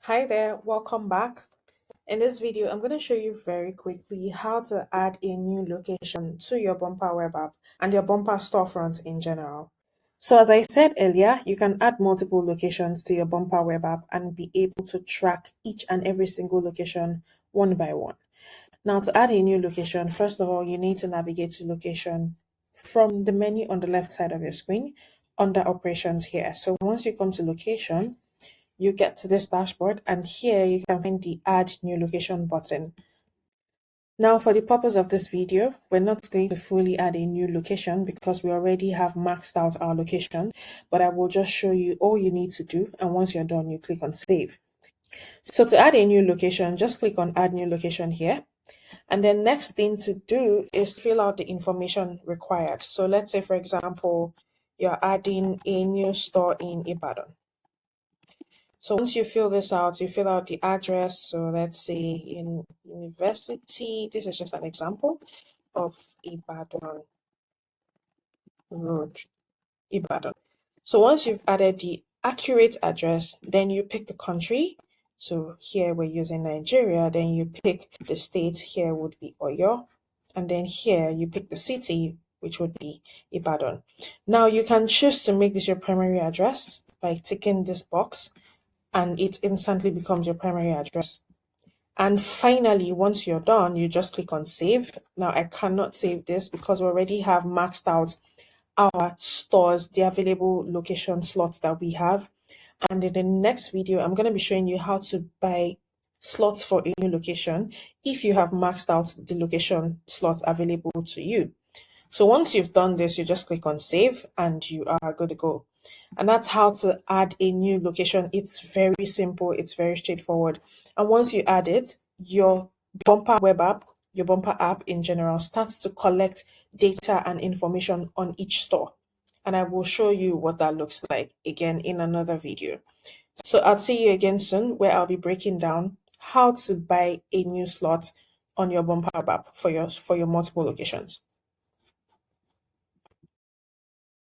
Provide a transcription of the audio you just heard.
Hi there, welcome back. In this video, I'm going to show you very quickly how to add a new location to your Bumper web app and your Bumper storefront in general. So as I said earlier, you can add multiple locations to your Bumper web app and be able to track each and every single location one by one. Now to add a new location, first of all, you need to navigate to location from the menu on the left side of your screen under operations here. So once you come to location, you get to this dashboard and here you can find the add new location button. Now for the purpose of this video, we're not going to fully add a new location because we already have maxed out our location, but I will just show you all you need to do, and once you're done, you click on save. So to add a new location, just click on add new location here. And then next thing to do is fill out the information required. So let's say, for example, you're adding a new store in Ibadan. So once you fill this out, you fill out the address. So let's say in university, this is just an example of Ibadan Road, Ibadan. So once you've added the accurate address, then you pick the country. So here we're using Nigeria, then you pick the state, here would be Oyo. And then here you pick the city, which would be Ibadan. Now you can choose to make this your primary address by ticking this box, and it instantly becomes your primary address. And finally, once you're done, you just click on save. Now I cannot save this because we already have maxed out our stores, the available location slots that we have. And in the next video, I'm going to be showing you how to buy slots for a new location if you have maxed out the location slots available to you. So once you've done this, you just click on save and you are good to go. And that's how to add a new location. It's very simple, it's very straightforward. And once you add it, your Bumper web app, your Bumper app in general, starts to collect data and information on each store. And I will show you what that looks like again in another video. So I'll see you again soon, where I'll be breaking down how to buy a new slot on your Bumper app for your multiple locations.